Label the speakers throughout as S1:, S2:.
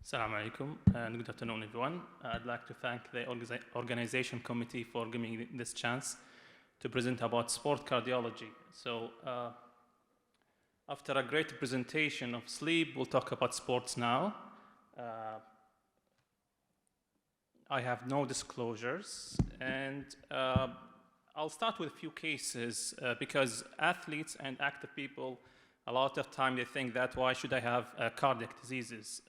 S1: Assalamu alaikum and good afternoon, everyone. I'd like to thank the organization committee for giving me this chance to present about sport cardiology. So, after a great presentation of sleep, we'll talk about sports now. I have no disclosures, and I'll start with a few cases because athletes and active people, a lot of time they think that why should I have cardiac diseases?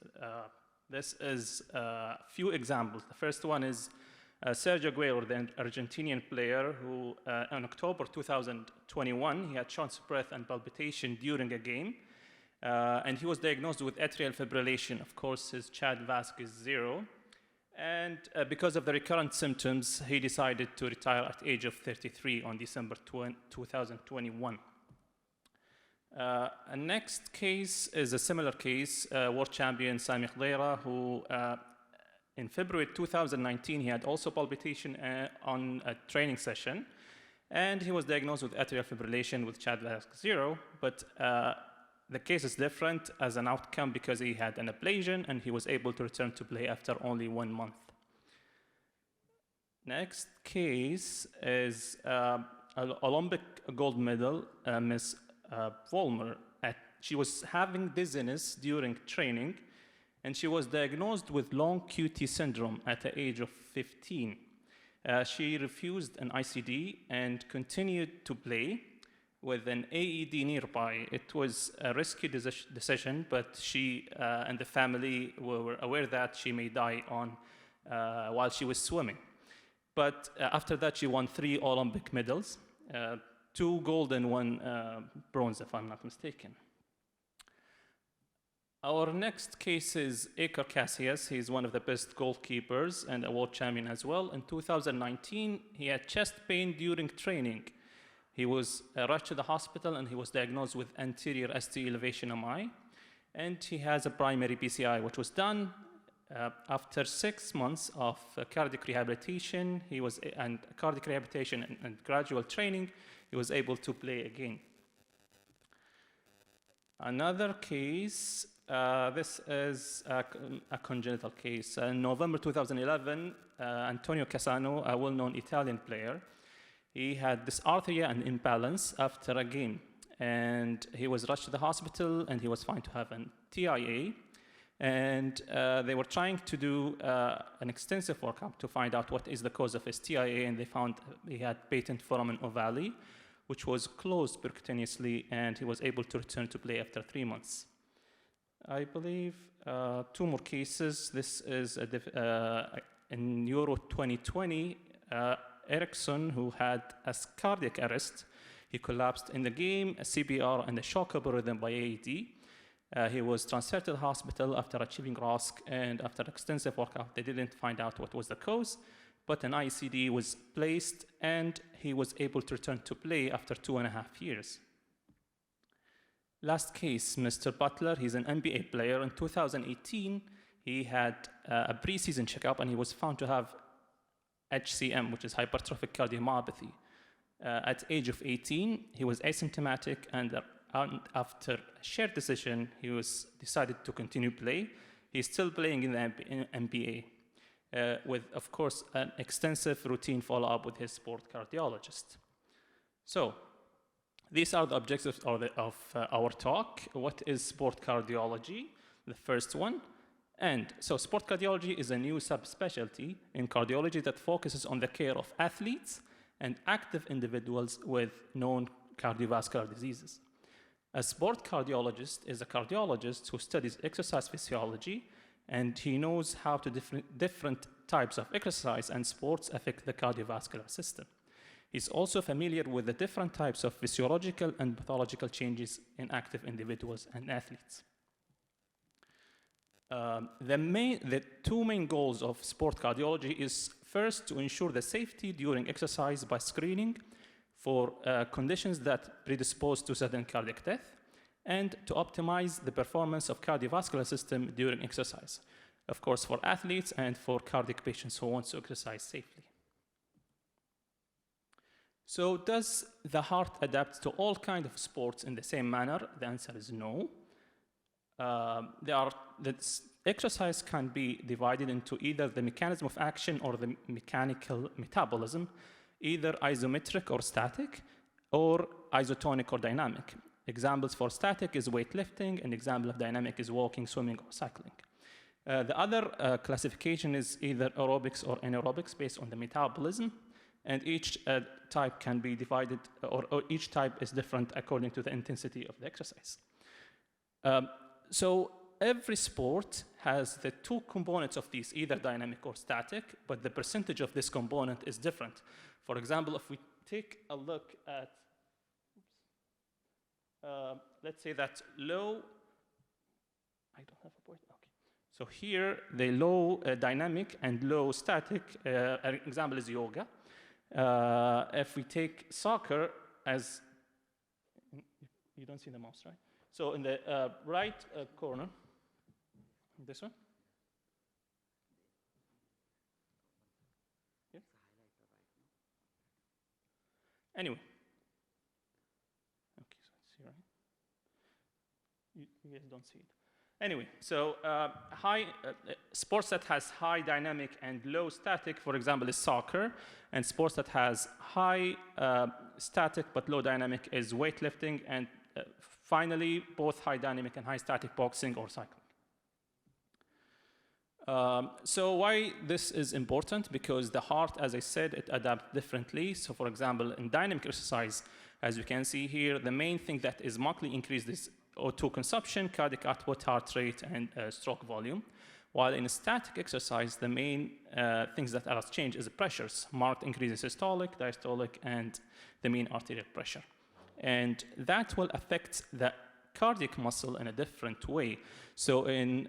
S1: This is a few examples. The first one is Sergio Aguero, the Argentinian player who in October 2021, he had shortness of breath and palpitation during a game. And he was diagnosed with atrial fibrillation. Of course, his CHAD VASC is 0. And because of the recurrent symptoms, he decided to retire at the age of 33 on December 2021. A next case is a similar case, world champion Sami Khedira, who in February 2019, he had also palpitation on a training session, and he was diagnosed with atrial fibrillation with CHAD VASC 0, but the case is different as an outcome because he had an ablation and he was able to return to play after only 1 month. Next case is an Olympic gold medal, Miss Vollmer. She was having dizziness during training, and she was diagnosed with long QT syndrome at the age of 15. She refused an ICD and continued to play with an AED nearby. It was a risky decision, but she and the family were aware that she may die while she was swimming. But after that, she won 3 Olympic medals, 2 gold and 1 bronze, if I'm not mistaken. Our next case is Iker Casillas. He's one of the best goalkeepers and a world champion as well. In 2019, he had chest pain during training. He was rushed to the hospital and he was diagnosed with anterior ST elevation MI. And he has a primary PCI, which was done after 6 months of cardiac rehabilitation. And gradual training, he was able to play again. Another case, this is a congenital case. In November 2011, Antonio Cassano, a well-known Italian player, he had dysarthria and imbalance after a game. And he was rushed to the hospital and he was found to have an TIA. And they were trying to do an extensive workup to find out what is the cause of his TIA, and they found he had patent foramen ovale, which was closed percutaneously, and he was able to return to play after 3 months. I believe 2 more cases. This is in Euro 2020, Eriksson, who had a cardiac arrest. He collapsed in the game, a CPR, and a shock algorithm by AED. He was transferred to the hospital after achieving ROSC, and after extensive workup, they didn't find out what was the cause, but an ICD was placed, and he was able to return to play after 2.5 years. Last case, Mr. Butler. He's an NBA player. In 2018, he had a preseason checkup, and he was found to have HCM, which is hypertrophic cardiomyopathy. At the age of 18, he was asymptomatic, and after a shared decision, he was decided to continue play. He's still playing in the NBA with, of course, an extensive routine follow-up with his sport cardiologist. So, these are the objectives of our talk. What is sport cardiology? The first one. And so sport cardiology is a new subspecialty in cardiology that focuses on the care of athletes and active individuals with known cardiovascular diseases. A sport cardiologist is a cardiologist who studies exercise physiology, and he knows how different types of exercise and sports affect the cardiovascular system. He's also familiar with the different types of physiological and pathological changes in active individuals and athletes. The 2 main goals of sport cardiology is first to ensure the safety during exercise by screening for conditions that predispose to sudden cardiac death, and to optimize the performance of cardiovascular system during exercise, of course, for athletes and for cardiac patients who want to exercise safely. So does the heart adapt to all kinds of sports in the same manner? The answer is no. exercise can be divided into either the mechanism of action or the mechanical metabolism, either isometric or static, or isotonic or dynamic. Examples for static is weightlifting, and example of dynamic is walking, swimming, or cycling. The other classification is either aerobics or anaerobics based on the metabolism, and each type can be divided, or each type is different according to the intensity of the exercise. So every sport has the two components of these, either dynamic or static, but the percentage of this component is different. For example, if we take a look at, let's say that low, I don't have a point, okay. So here, the low dynamic and low static, an example is yoga. If we take soccer as, you don't see the mouse, right? So in the right corner, this one. Yeah. Anyway. Okay, so it's here, right? You guys don't see it. Anyway, so sports that has high dynamic and low static, for example, is soccer, and sports that has high static but low dynamic is weightlifting, and finally, both high dynamic and high static boxing or cycling. So why this is important? Because the heart, as I said, it adapts differently. So for example, in dynamic exercise, as you can see here, the main thing that is markedly increased is O2 consumption, cardiac output, heart rate, and stroke volume. While in static exercise, the main things that are changed is the pressures, marked increase in systolic, diastolic, and the mean arterial pressure. And that will affect the cardiac muscle in a different way. So in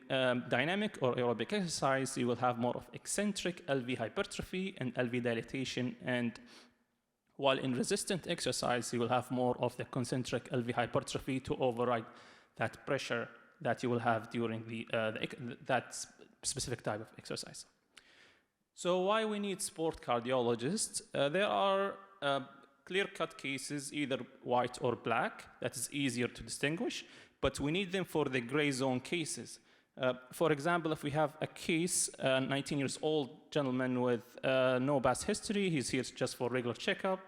S1: dynamic or aerobic exercise, you will have more of eccentric LV hypertrophy and LV dilatation, and while in resistant exercise, you will have more of the concentric LV hypertrophy to override that pressure that you will have during that specific type of exercise. So why we need sport cardiologists? There are clear-cut cases, either white or black, that is easier to distinguish, but we need them for the gray zone cases. For example, if we have a case, a 19 years old gentleman with no past history, he's here just for regular checkup,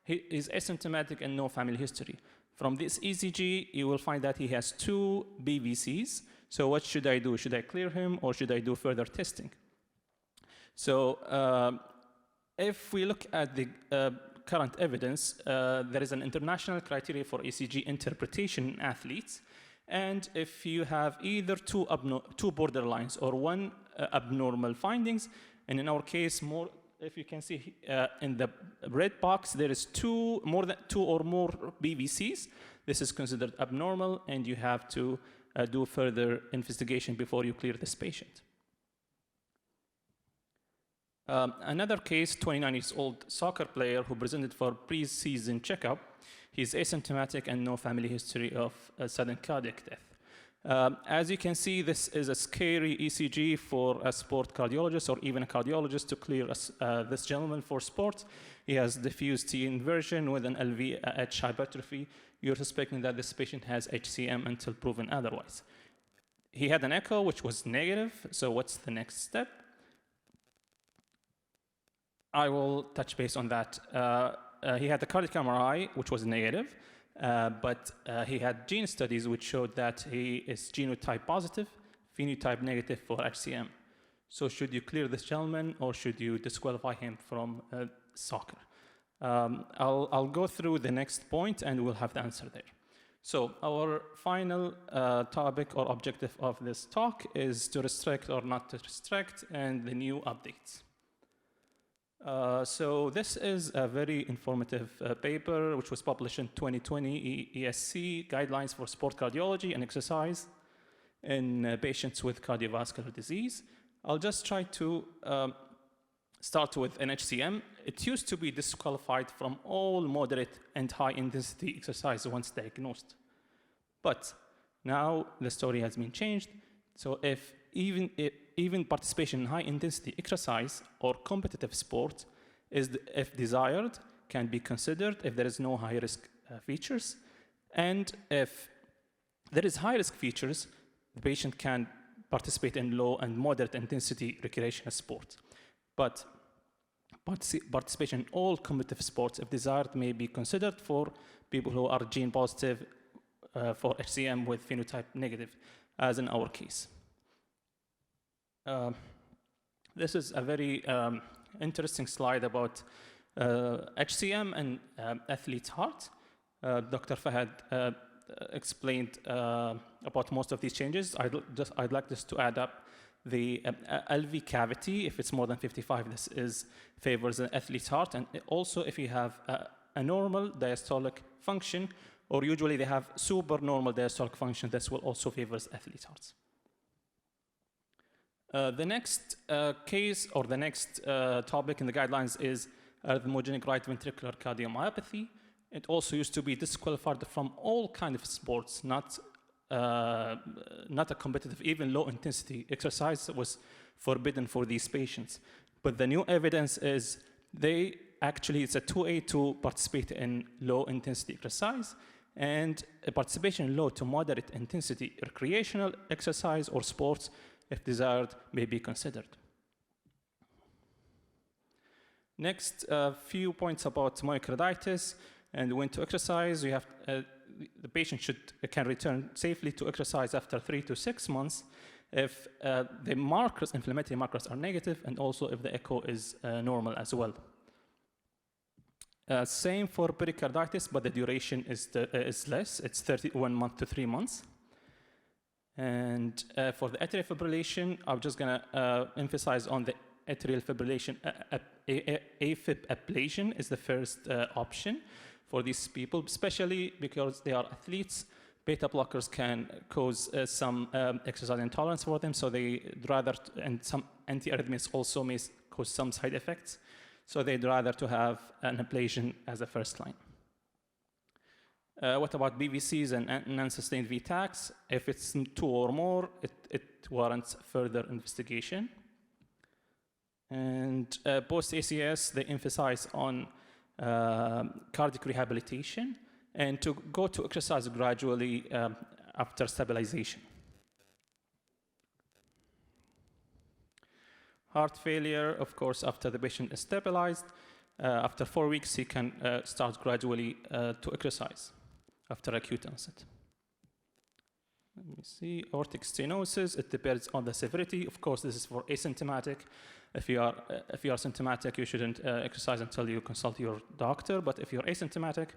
S1: he is asymptomatic and no family history. From this ECG, you will find that he has 2 BVCs. So what should I do? Should I clear him or should I do further testing? So if we look at the current evidence, there is an international criteria for ECG interpretation in athletes. And if you have either two borderlines or one abnormal findings, and in our case, more, if you can see in the red box, there is more than 2 or more BVCs. This is considered abnormal, and you have to do further investigation before you clear this patient. Another case, 29 years old soccer player who presented for pre-season checkup. He's asymptomatic and no family history of sudden cardiac death. As you can see, this is a scary ECG for a sport cardiologist or even a cardiologist to clear this gentleman for sport. He has diffuse T inversion with an LVH hypertrophy. You're suspecting that this patient has HCM until proven otherwise. He had an echo, which was negative. So what's the next step? I will touch base on that. He had the cardiac MRI, which was negative, but he had gene studies which showed that he is genotype positive, phenotype negative for HCM. So should you clear this gentleman or should you disqualify him from soccer? I'll go through the next point and we'll have the answer there. So our final topic or objective of this talk is to restrict or not to restrict and the new updates. So this is a very informative paper which was published in 2020 ESC Guidelines for Sport Cardiology and Exercise in patients with cardiovascular disease. I'll just try to start with NHCM. It used to be disqualified from all moderate and high intensity exercise once diagnosed. But now the story has been changed. So if even participation in high-intensity exercise or competitive sport, if desired, can be considered if there is no high-risk features. And if there is high-risk features, the patient can participate in low and moderate intensity recreational sports. But participation in all competitive sports, if desired, may be considered for people who are gene positive for HCM with phenotype negative, as in our case. This is a very interesting slide about HCM and athlete's heart. Dr. Fahad explained about most of these changes. I'd like just to add up the LV cavity. If it's more than 55, this favors an athlete's heart. And also, if you have a normal diastolic function, or usually they have super normal diastolic function, this will also favors athlete's hearts. The next case, or the next topic in the guidelines is arrhythmogenic right ventricular cardiomyopathy. It also used to be disqualified from all kinds of sports, not a competitive, even low intensity exercise was forbidden for these patients. But the new evidence is it's a 2A to participate in low intensity exercise, and a participation in low to moderate intensity recreational exercise or sports, if desired, may be considered. Next, a few points about myocarditis and when to exercise. You have the patient can return safely to exercise after 3 to 6 months if the markers, inflammatory markers, are negative, and also if the echo is normal as well. Same for pericarditis, but the duration is less. It's 31 months to 3 months. And for the atrial fibrillation, I'm just going to emphasize on the atrial fibrillation. AFib ablation is the first option for these people, especially because they are athletes. Beta blockers can cause some exercise intolerance for them, so they'd rather, and some antiarrhythmics also may cause some side effects, so they'd rather to have an ablation as a first line. What about BVCs and non-sustained VTACs? If it's 2 or more, it warrants further investigation. And post-ACS, they emphasize on cardiac rehabilitation and to go to exercise gradually after stabilization. Heart failure, of course, after the patient is stabilized, after 4 weeks, he can start gradually to exercise after acute onset. Let me see, aortic stenosis, it depends on the severity. Of course, this is for asymptomatic. If you are symptomatic, you shouldn't exercise until you consult your doctor. But if you're asymptomatic,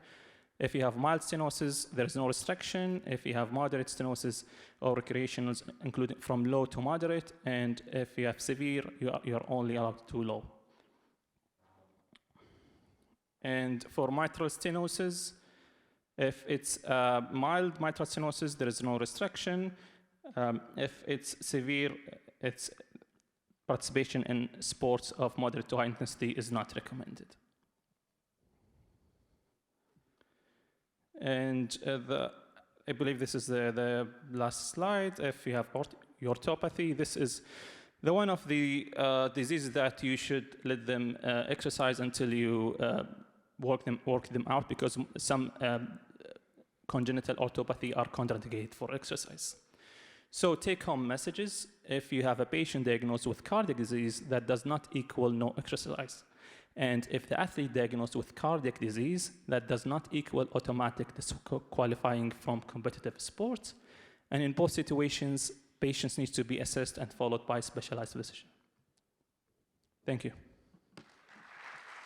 S1: if you have mild stenosis, there is no restriction. If you have moderate stenosis or recreational, including from low to moderate, and if you have severe, you are only allowed to low. And for mitral stenosis, if it's mild mitral stenosis, there is no restriction. If it's severe, it's participation in sports of moderate to high intensity is not recommended. And I believe this is the last slide. If you have orthopathy, this is the one of the diseases that you should let them exercise until you work them out, because some congenital orthopathy are contraindicated for exercise. So take-home messages: if you have a patient diagnosed with cardiac disease, that does not equal no exercise. And if the athlete diagnosed with cardiac disease, that does not equal automatic disqualifying from competitive sports. And in both situations, patients need to be assessed and followed by a specialized physician. Thank you.